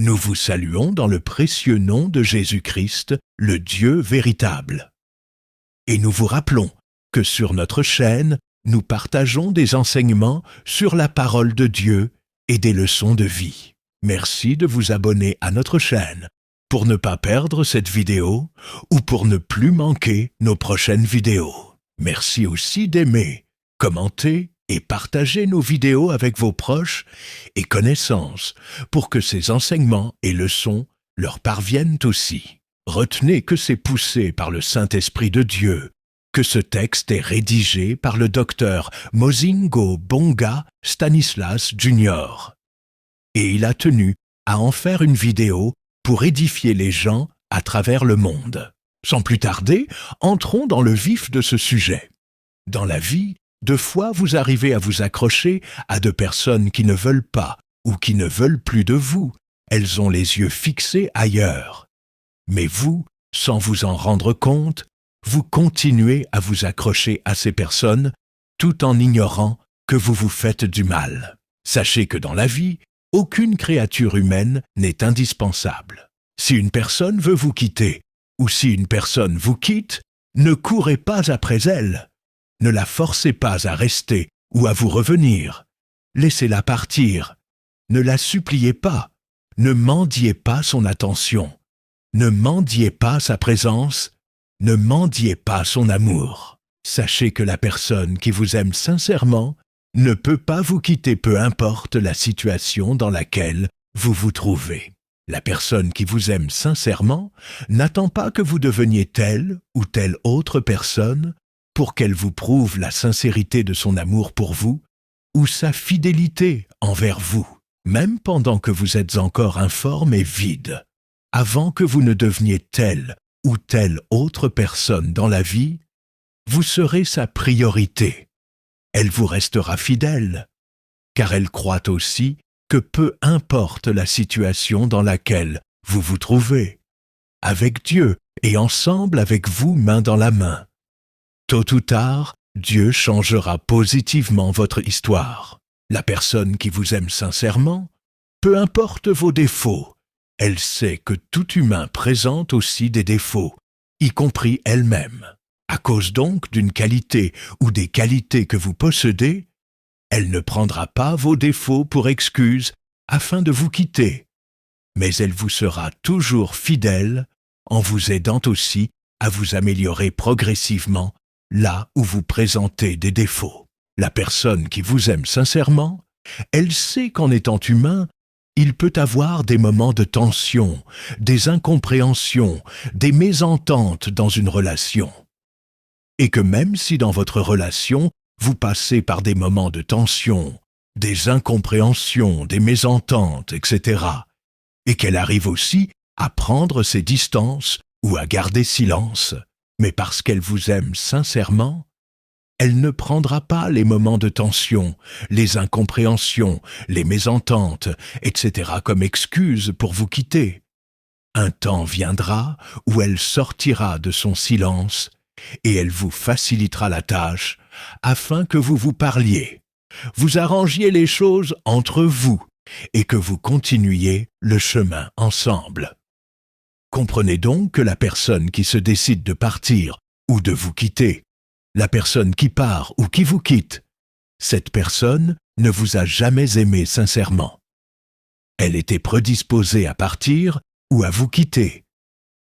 Nous vous saluons dans le précieux nom de Jésus-Christ, le Dieu véritable. Et nous vous rappelons que sur notre chaîne, nous partageons des enseignements sur la parole de Dieu et des leçons de vie. Merci de vous abonner à notre chaîne pour ne pas perdre cette vidéo ou pour ne plus manquer nos prochaines vidéos. Merci aussi d'aimer, commenter et partager nos vidéos avec vos proches et connaissances pour que ces enseignements et leçons leur parviennent aussi. Retenez que c'est poussé par le Saint-Esprit de Dieu, que ce texte est rédigé par le docteur Mozingo Bonga Stanislas Jr. Et il a tenu à en faire une vidéo pour édifier les gens à travers le monde. Sans plus tarder, entrons dans le vif de ce sujet. Dans la vie, deux fois vous arrivez à vous accrocher à de personnes qui ne veulent pas ou qui ne veulent plus de vous. Elles ont les yeux fixés ailleurs. Mais vous, sans vous en rendre compte, vous continuez à vous accrocher à ces personnes tout en ignorant que vous vous faites du mal. Sachez que dans la vie, aucune créature humaine n'est indispensable. Si une personne veut vous quitter ou si une personne vous quitte, ne courez pas après elle. Ne la forcez pas à rester ou à vous revenir. Laissez-la partir. Ne la suppliez pas. Ne mendiez pas son attention. Ne mendiez pas sa présence. Ne mendiez pas son amour. Sachez que la personne qui vous aime sincèrement ne peut pas vous quitter peu importe la situation dans laquelle vous vous trouvez. La personne qui vous aime sincèrement n'attend pas que vous deveniez telle ou telle autre personne pour qu'elle vous prouve la sincérité de son amour pour vous ou sa fidélité envers vous, même pendant que vous êtes encore informe et vide. Avant que vous ne deveniez telle ou telle autre personne dans la vie, vous serez sa priorité. Elle vous restera fidèle, car elle croit aussi que peu importe la situation dans laquelle vous vous trouvez, avec Dieu et ensemble avec vous main dans la main, tôt ou tard, Dieu changera positivement votre histoire. La personne qui vous aime sincèrement, peu importe vos défauts, elle sait que tout humain présente aussi des défauts, y compris elle-même. À cause donc d'une qualité ou des qualités que vous possédez, elle ne prendra pas vos défauts pour excuse afin de vous quitter, mais elle vous sera toujours fidèle en vous aidant aussi à vous améliorer progressivement là où vous présentez des défauts. La personne qui vous aime sincèrement, elle sait qu'en étant humain, il peut avoir des moments de tension, des incompréhensions, des mésententes dans une relation. Et que même si dans votre relation, vous passez par des moments de tension, des incompréhensions, des mésententes, etc., et qu'elle arrive aussi à prendre ses distances ou à garder silence, mais parce qu'elle vous aime sincèrement, elle ne prendra pas les moments de tension, les incompréhensions, les mésententes, etc. comme excuse pour vous quitter. Un temps viendra où elle sortira de son silence et elle vous facilitera la tâche afin que vous vous parliez, vous arrangiez les choses entre vous et que vous continuiez le chemin ensemble. Comprenez donc que la personne qui se décide de partir ou de vous quitter, la personne qui part ou qui vous quitte, cette personne ne vous a jamais aimé sincèrement. Elle était prédisposée à partir ou à vous quitter.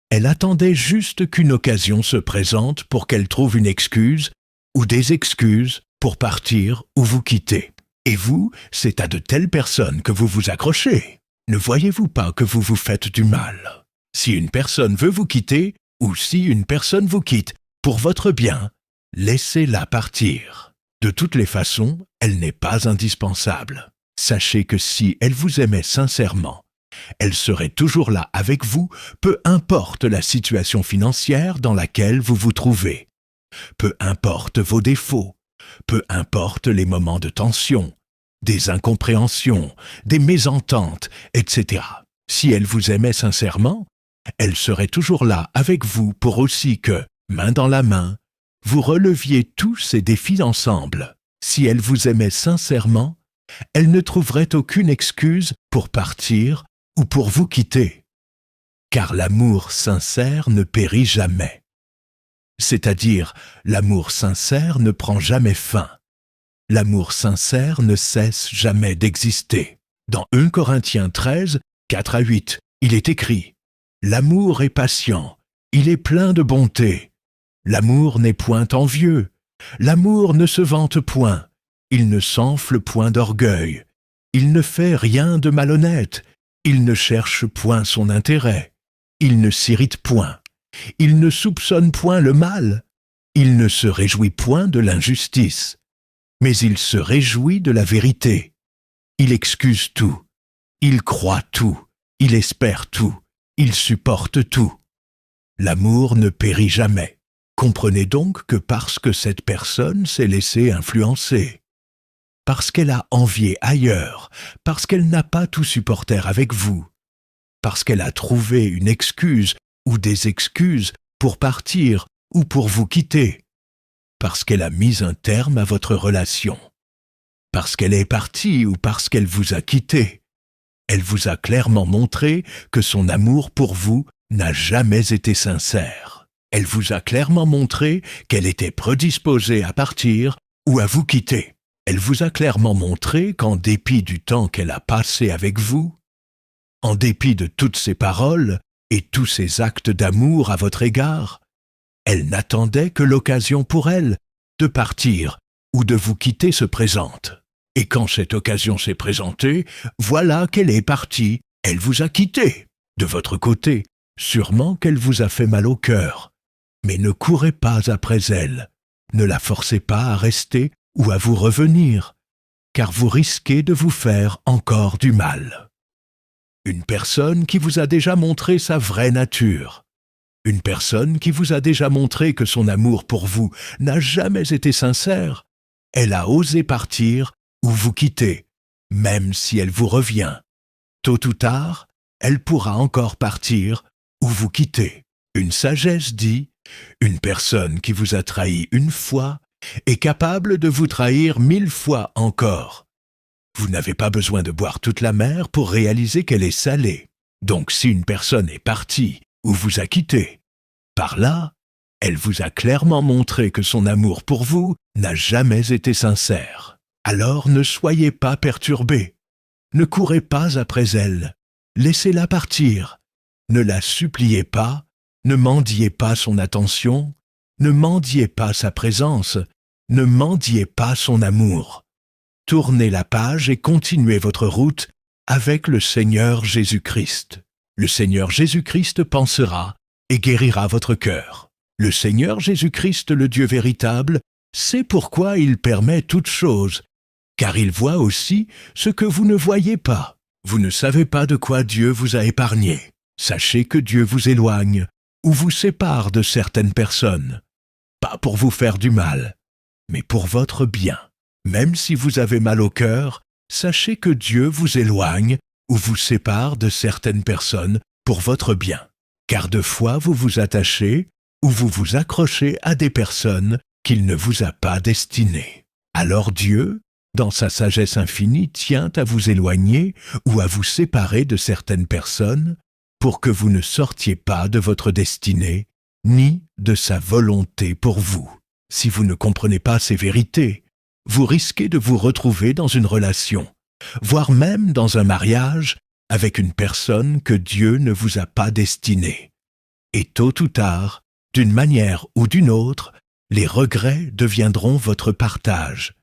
Elle attendait juste qu'une occasion se présente pour qu'elle trouve une excuse ou des excuses pour partir ou vous quitter. Et vous, c'est à de telles personnes que vous vous accrochez. Ne voyez-vous pas que vous vous faites du mal? Si une personne veut vous quitter ou si une personne vous quitte pour votre bien, laissez-la partir. De toutes les façons, elle n'est pas indispensable. Sachez que si elle vous aimait sincèrement, elle serait toujours là avec vous, peu importe la situation financière dans laquelle vous vous trouvez. Peu importe vos défauts, peu importe les moments de tension, des incompréhensions, des mésententes, etc. Si elle vous aimait sincèrement, elle serait toujours là avec vous pour aussi que, main dans la main, vous releviez tous ces défis ensemble. Si elle vous aimait sincèrement, elle ne trouverait aucune excuse pour partir ou pour vous quitter. Car l'amour sincère ne périt jamais. C'est-à-dire, l'amour sincère ne prend jamais fin. L'amour sincère ne cesse jamais d'exister. Dans 1 Corinthiens 13, 4 à 8, il est écrit « L'amour est patient, il est plein de bonté. L'amour n'est point envieux. L'amour ne se vante point. Il ne s'enfle point d'orgueil. Il ne fait rien de malhonnête. Il ne cherche point son intérêt. Il ne s'irrite point. Il ne soupçonne point le mal. Il ne se réjouit point de l'injustice. Mais il se réjouit de la vérité. Il excuse tout. Il croit tout. Il espère tout. Il supporte tout. L'amour ne périt jamais. Comprenez donc que parce que cette personne s'est laissée influencer, parce qu'elle a envié ailleurs, parce qu'elle n'a pas tout supporté avec vous, parce qu'elle a trouvé une excuse ou des excuses pour partir ou pour vous quitter, parce qu'elle a mis un terme à votre relation, parce qu'elle est partie ou parce qu'elle vous a quitté, elle vous a clairement montré que son amour pour vous n'a jamais été sincère. Elle vous a clairement montré qu'elle était prédisposée à partir ou à vous quitter. Elle vous a clairement montré qu'en dépit du temps qu'elle a passé avec vous, en dépit de toutes ses paroles et tous ses actes d'amour à votre égard, elle n'attendait que l'occasion pour elle de partir ou de vous quitter se présente. Et quand cette occasion s'est présentée, voilà qu'elle est partie, elle vous a quitté. De votre côté, sûrement qu'elle vous a fait mal au cœur. Mais ne courez pas après elle, ne la forcez pas à rester ou à vous revenir, car vous risquez de vous faire encore du mal. Une personne qui vous a déjà montré sa vraie nature, une personne qui vous a déjà montré que son amour pour vous n'a jamais été sincère, elle a osé partir ou vous quitter, même si elle vous revient. Tôt ou tard, elle pourra encore partir ou vous quitter. Une sagesse dit: une personne qui vous a trahi une fois est capable de vous trahir 1000 fois encore. Vous n'avez pas besoin de boire toute la mer pour réaliser qu'elle est salée. Donc si une personne est partie ou vous a quitté, par là, elle vous a clairement montré que son amour pour vous n'a jamais été sincère. Alors ne soyez pas perturbés. Ne courez pas après elle. Laissez-la partir. Ne la suppliez pas. Ne mendiez pas son attention, ne mendiez pas sa présence, ne mendiez pas son amour. Tournez la page et continuez votre route avec le Seigneur Jésus-Christ. Le Seigneur Jésus-Christ pansera et guérira votre cœur. Le Seigneur Jésus-Christ, le Dieu véritable, sait pourquoi il permet toutes choses, car il voit aussi ce que vous ne voyez pas. Vous ne savez pas de quoi Dieu vous a épargné. Sachez que Dieu vous éloigne ou vous sépare de certaines personnes, pas pour vous faire du mal, mais pour votre bien. Même si vous avez mal au cœur, sachez que Dieu vous éloigne ou vous sépare de certaines personnes pour votre bien. Car de fois vous vous attachez ou vous vous accrochez à des personnes qu'il ne vous a pas destinées. Alors Dieu, dans sa sagesse infinie, tient à vous éloigner ou à vous séparer de certaines personnes pour que vous ne sortiez pas de votre destinée, ni de sa volonté pour vous. Si vous ne comprenez pas ces vérités, vous risquez de vous retrouver dans une relation, voire même dans un mariage, avec une personne que Dieu ne vous a pas destinée. Et tôt ou tard, d'une manière ou d'une autre, les regrets deviendront votre partage,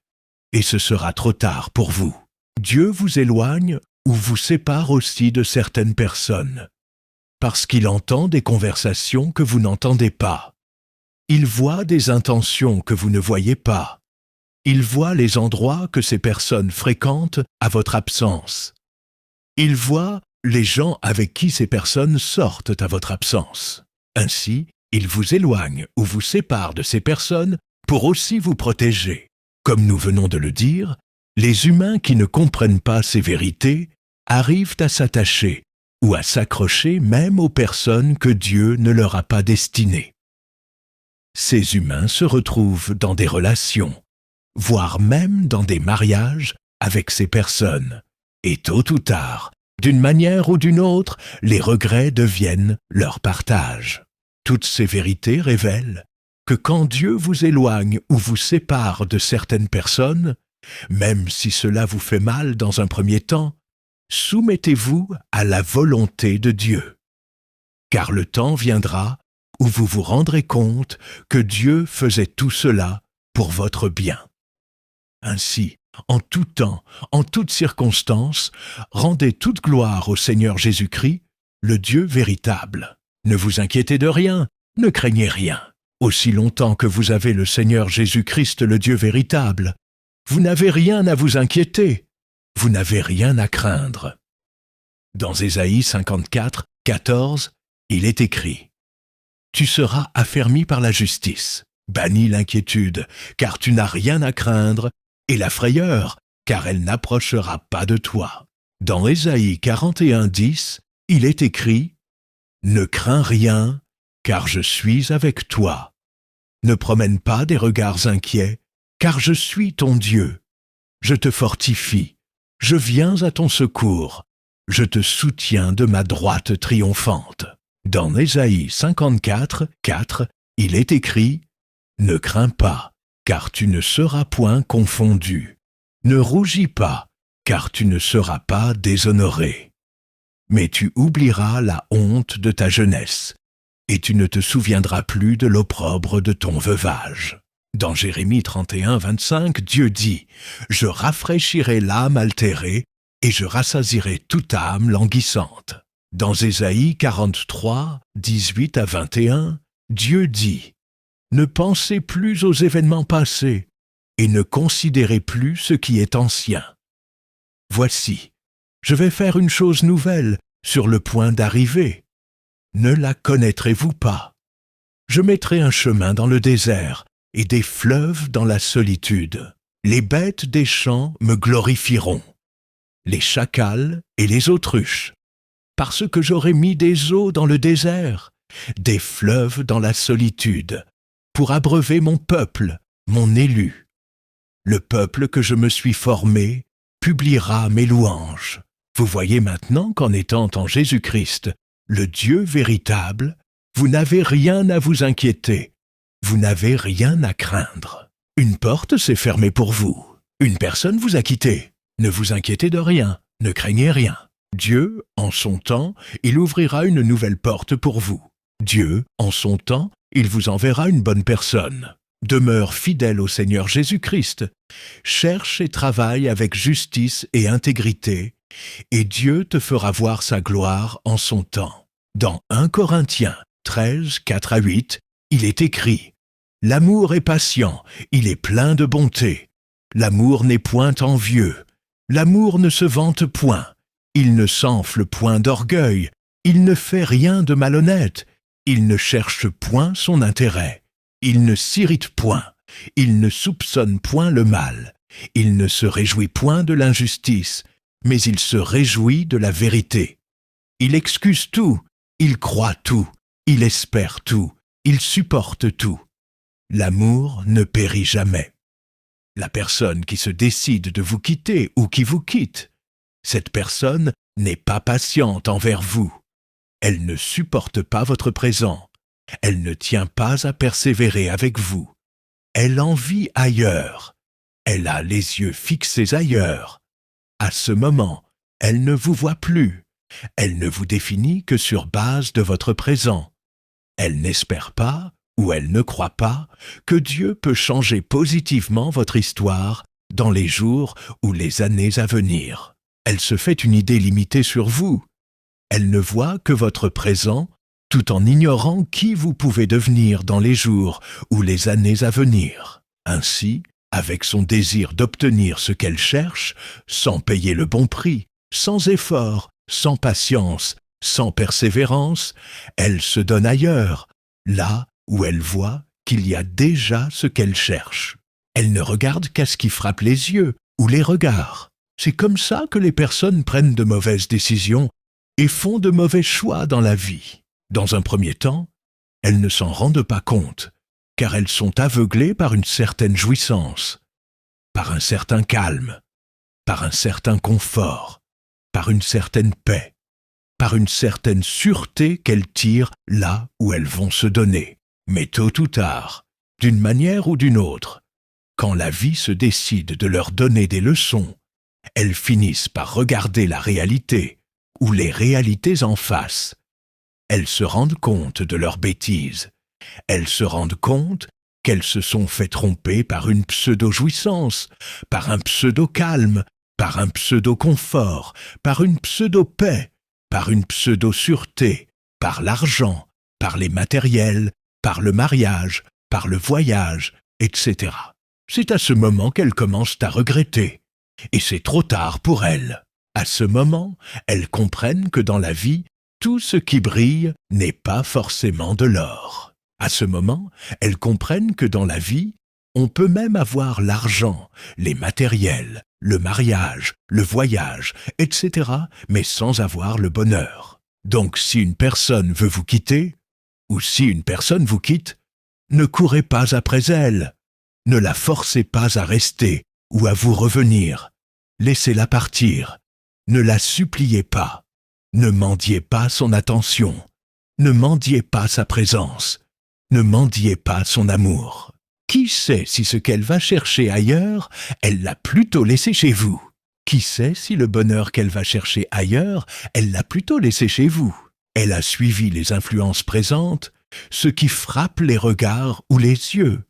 et ce sera trop tard pour vous. Dieu vous éloigne ou vous sépare aussi de certaines personnes, parce qu'il entend des conversations que vous n'entendez pas. Il voit des intentions que vous ne voyez pas. Il voit les endroits que ces personnes fréquentent à votre absence. Il voit les gens avec qui ces personnes sortent à votre absence. Ainsi, il vous éloigne ou vous sépare de ces personnes pour aussi vous protéger. Comme nous venons de le dire, les humains qui ne comprennent pas ces vérités arrivent à s'attacher ou à s'accrocher même aux personnes que Dieu ne leur a pas destinées. Ces humains se retrouvent dans des relations, voire même dans des mariages avec ces personnes. Et tôt ou tard, D'une manière ou d'une autre, les regrets deviennent leur partage. Toutes ces vérités révèlent que quand Dieu vous éloigne ou vous sépare de certaines personnes, même si cela vous fait mal dans un premier temps, soumettez-vous à la volonté de Dieu. Car le temps viendra où vous vous rendrez compte que Dieu faisait tout cela pour votre bien. Ainsi, en tout temps, en toutes circonstances, rendez toute gloire au Seigneur Jésus-Christ, le Dieu véritable. Ne vous inquiétez de rien, ne craignez rien. Aussi longtemps que vous avez le Seigneur Jésus-Christ, le Dieu véritable, vous n'avez rien à vous inquiéter, vous n'avez rien à craindre. Dans Ésaïe 54, 14, il est écrit « Tu seras affermi par la justice, bannis l'inquiétude, car tu n'as rien à craindre, et la frayeur, car elle n'approchera pas de toi. » Dans Ésaïe 41, 10, il est écrit « Ne crains rien, car je suis avec toi. Ne promène pas des regards inquiets, car je suis ton Dieu. Je te fortifie, je viens à ton secours, je te soutiens de ma droite triomphante. » Dans Ésaïe 54, 4, il est écrit « Ne crains pas, car tu ne seras point confondu. Ne rougis pas, car tu ne seras pas déshonoré. Mais tu oublieras la honte de ta jeunesse, et tu ne te souviendras plus de l'opprobre de ton veuvage. » Dans Jérémie 31, 25, Dieu dit « Je rafraîchirai l'âme altérée, et je rassasierai toute âme languissante. » Dans Ésaïe 43, 18 à 21, Dieu dit « Ne pensez plus aux événements passés, et ne considérez plus ce qui est ancien. Voici, je vais faire une chose nouvelle sur le point d'arriver. Ne la connaîtrez-vous pas? Je mettrai un chemin dans le désert et des fleuves dans la solitude. Les bêtes des champs me glorifieront, les chacals et les autruches, parce que j'aurai mis des eaux dans le désert, des fleuves dans la solitude, pour abreuver mon peuple, mon élu. Le peuple que je me suis formé publiera mes louanges. » Vous voyez maintenant qu'en étant en Jésus-Christ, le Dieu véritable, vous n'avez rien à vous inquiéter, vous n'avez rien à craindre. Une porte s'est fermée pour vous, une personne vous a quitté. Ne vous inquiétez de rien, ne craignez rien. Dieu, en son temps, il ouvrira une nouvelle porte pour vous. Dieu, en son temps, il vous enverra une bonne personne. Demeure fidèle au Seigneur Jésus-Christ. Cherche et travaille avec justice et intégrité, et Dieu te fera voir sa gloire en son temps. Dans 1 Corinthiens 13, 4 à 8, il est écrit « L'amour est patient, il est plein de bonté. L'amour n'est point envieux. L'amour ne se vante point. Il ne s'enfle point d'orgueil. Il ne fait rien de malhonnête. Il ne cherche point son intérêt. Il ne s'irrite point. Il ne soupçonne point le mal. Il ne se réjouit point de l'injustice, mais il se réjouit de la vérité. Il excuse tout, il croit tout, il espère tout, il supporte tout. L'amour ne périt jamais. » La personne qui se décide de vous quitter ou qui vous quitte, cette personne n'est pas patiente envers vous. Elle ne supporte pas votre présent. Elle ne tient pas à persévérer avec vous. Elle envie ailleurs. Elle a les yeux fixés ailleurs. À ce moment, elle ne vous voit plus. Elle ne vous définit que sur base de votre présent. Elle n'espère pas, ou elle ne croit pas, que Dieu peut changer positivement votre histoire dans les jours ou les années à venir. Elle se fait une idée limitée sur vous. Elle ne voit que votre présent, tout en ignorant qui vous pouvez devenir dans les jours ou les années à venir. Ainsi, avec son désir d'obtenir ce qu'elle cherche, sans payer le bon prix, sans effort, sans patience, sans persévérance, elle se donne ailleurs, là où elle voit qu'il y a déjà ce qu'elle cherche. Elle ne regarde qu'à ce qui frappe les yeux ou les regards. C'est comme ça que les personnes prennent de mauvaises décisions et font de mauvais choix dans la vie. Dans un premier temps, elles ne s'en rendent pas compte, car elles sont aveuglées par une certaine jouissance, par un certain calme, par un certain confort, par une certaine paix, par une certaine sûreté qu'elles tirent là où elles vont se donner. Mais tôt ou tard, d'une manière ou d'une autre, quand la vie se décide de leur donner des leçons, elles finissent par regarder la réalité ou les réalités en face. Elles se rendent compte de leurs bêtises. Elles se rendent compte qu'elles se sont fait tromper par une pseudo-jouissance, par un pseudo-calme, par un pseudo-confort, par une pseudo-paix, par une pseudo-sûreté, par l'argent, par les matériels, par le mariage, par le voyage, etc. C'est à ce moment qu'elles commencent à regretter. Et c'est trop tard pour elles. À ce moment, elles comprennent que dans la vie, tout ce qui brille n'est pas forcément de l'or. À ce moment, elles comprennent que dans la vie, on peut même avoir l'argent, les matériels, le mariage, le voyage, etc., mais sans avoir le bonheur. Donc si une personne veut vous quitter, ou si une personne vous quitte, ne courez pas après elle. Ne la forcez pas à rester ou à vous revenir. Laissez-la partir. Ne la suppliez pas. Ne mendiez pas son attention. Ne mendiez pas sa présence. Ne mendiez pas son amour. Qui sait si ce qu'elle va chercher ailleurs, elle l'a plutôt laissé chez vous? Qui sait si le bonheur qu'elle va chercher ailleurs, elle l'a plutôt laissé chez vous? Elle a suivi les influences présentes, ce qui frappe les regards ou les yeux.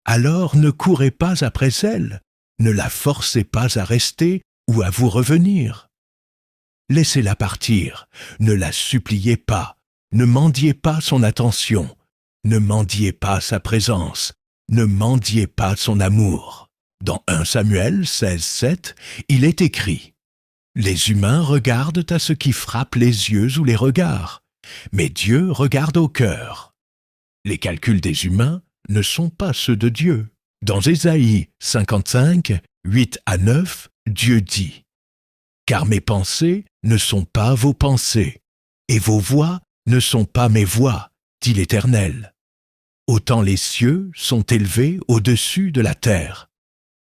Alors ne courez pas après elle, ne la forcez pas à rester ou à vous revenir. Laissez-la partir, ne la suppliez pas, ne mendiez pas son attention, ne mendiez pas sa présence, ne mendiez pas son amour. Dans 1 Samuel 16:7, il est écrit « Les humains regardent à ce qui frappe les yeux ou les regards, mais Dieu regarde au cœur. » Les calculs des humains ne sont pas ceux de Dieu. Dans Ésaïe 55, 8 à 9, Dieu dit « Car mes pensées ne sont pas vos pensées, et vos voix ne sont pas mes voix, dit l'Éternel. Autant les cieux sont élevés au-dessus de la terre,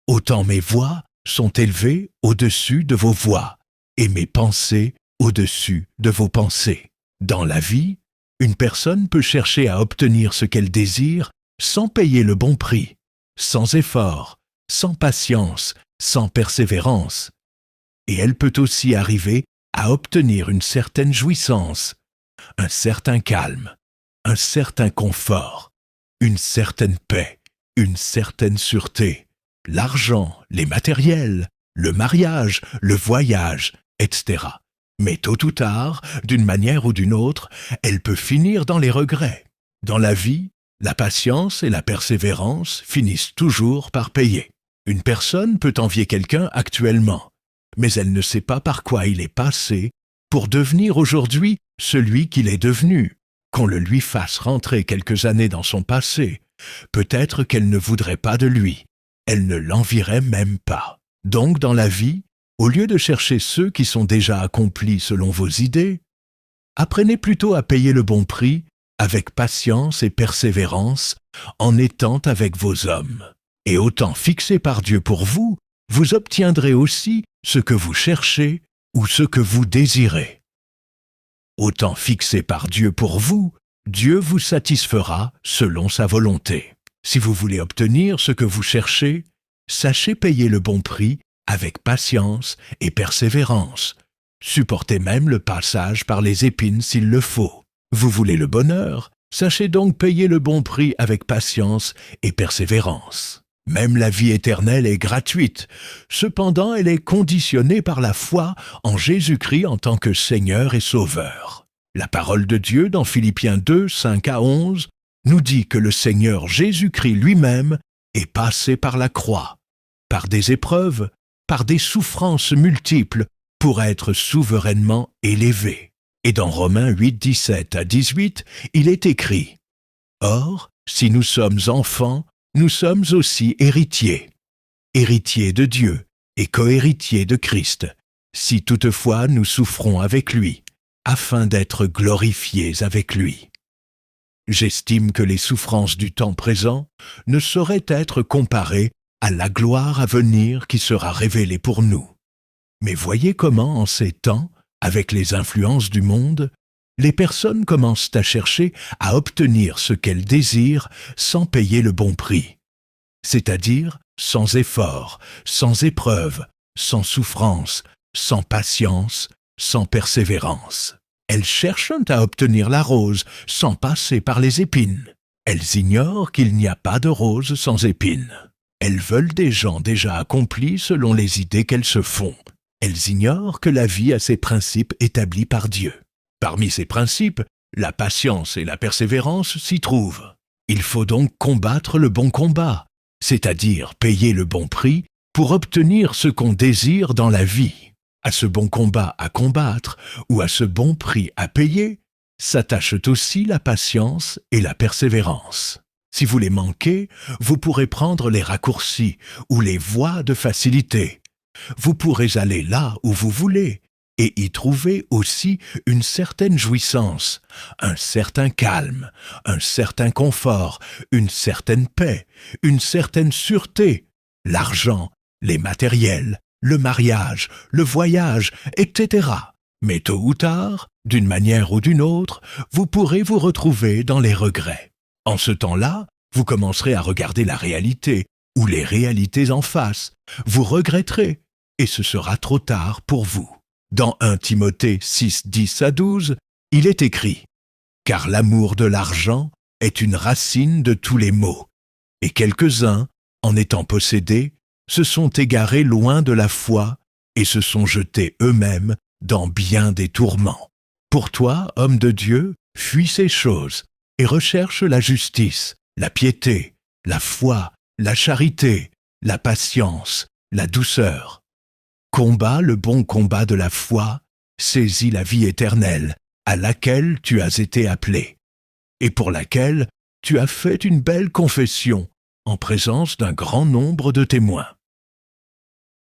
autant mes voix sont élevées au-dessus de vos voix, et mes pensées au-dessus de vos pensées. » Dans la vie, une personne peut chercher à obtenir ce qu'elle désire sans payer le bon prix, sans effort, sans patience, sans persévérance. Et elle peut aussi arriver à obtenir une certaine jouissance, un certain calme, un certain confort, une certaine paix, une certaine sûreté, l'argent, les matériels, le mariage, le voyage, etc. Mais tôt ou tard, d'une manière ou d'une autre, elle peut finir dans les regrets. Dans la vie, la patience et la persévérance finissent toujours par payer. Une personne peut envier quelqu'un actuellement, mais elle ne sait pas par quoi il est passé pour devenir aujourd'hui celui qu'il est devenu. Qu'on le lui fasse rentrer quelques années dans son passé, peut-être qu'elle ne voudrait pas de lui, elle ne l'envierait même pas. Donc dans la vie, au lieu de chercher ceux qui sont déjà accomplis selon vos idées, apprenez plutôt à payer le bon prix avec patience et persévérance en étant avec vos hommes. Et au temps fixé par Dieu pour vous, vous obtiendrez aussi ce que vous cherchez ou ce que vous désirez. Au temps fixé par Dieu pour vous, Dieu vous satisfera selon sa volonté. Si vous voulez obtenir ce que vous cherchez, sachez payer le bon prix avec patience et persévérance. Supportez même le passage par les épines s'il le faut. Vous voulez le bonheur, sachez donc payer le bon prix avec patience et persévérance. Même la vie éternelle est gratuite, cependant elle est conditionnée par la foi en Jésus-Christ en tant que Seigneur et Sauveur. La parole de Dieu dans Philippiens 2, 5 à 11 nous dit que le Seigneur Jésus-Christ lui-même est passé par la croix, par des épreuves, par des souffrances multiples pour être souverainement élevé. Et dans Romains 8, 17 à 18, il est écrit « Or, si nous sommes enfants, nous sommes aussi héritiers, héritiers de Dieu et cohéritiers de Christ, si toutefois nous souffrons avec lui, afin d'être glorifiés avec lui. » J'estime que les souffrances du temps présent ne sauraient être comparées à la gloire à venir qui sera révélée pour nous. Mais voyez comment, en ces temps, avec les influences du monde, les personnes commencent à chercher à obtenir ce qu'elles désirent sans payer le bon prix, c'est-à-dire sans effort, sans épreuve, sans souffrance, sans patience, sans persévérance. Elles cherchent à obtenir la rose sans passer par les épines. Elles ignorent qu'il n'y a pas de rose sans épines. Elles veulent des gens déjà accomplis selon les idées qu'elles se font. Elles ignorent que la vie a ses principes établis par Dieu. Parmi ces principes, la patience et la persévérance s'y trouvent. Il faut donc combattre le bon combat, c'est-à-dire payer le bon prix pour obtenir ce qu'on désire dans la vie. À ce bon combat à combattre ou à ce bon prix à payer s'attachent aussi la patience et la persévérance. Si vous les manquez, vous pourrez prendre les raccourcis ou les voies de facilité. Vous pourrez aller là où vous voulez et y trouver aussi une certaine jouissance, un certain calme, un certain confort, une certaine paix, une certaine sûreté, l'argent, les matériels, le mariage, le voyage, etc. Mais tôt ou tard, d'une manière ou d'une autre, vous pourrez vous retrouver dans les regrets. En ce temps-là, vous commencerez à regarder la réalité ou les réalités en face. Vous regretterez et ce sera trop tard pour vous. Dans 1 Timothée 6, 10 à 12, il est écrit « Car l'amour de l'argent est une racine de tous les maux, et quelques-uns, en étant possédés, se sont égarés loin de la foi et se sont jetés eux-mêmes dans bien des tourments. Pour toi, homme de Dieu, fuis ces choses et recherche la justice, la piété, la foi, la charité, la patience, la douceur. Combat le bon combat de la foi, saisis la vie éternelle, à laquelle tu as été appelé, et pour laquelle tu as fait une belle confession en présence d'un grand nombre de témoins. »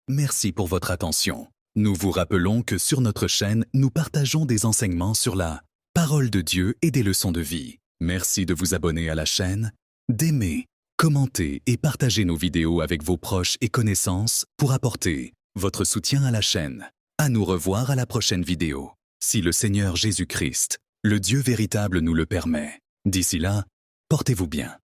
Merci pour votre attention. Nous vous rappelons que sur notre chaîne, nous partageons des enseignements sur la parole de Dieu et des leçons de vie. Merci de vous abonner à la chaîne, d'aimer, commenter et partager nos vidéos avec vos proches et connaissances pour apporter votre soutien à la chaîne. À nous revoir à la prochaine vidéo, si le Seigneur Jésus-Christ, le Dieu véritable, nous le permet. D'ici là, portez-vous bien.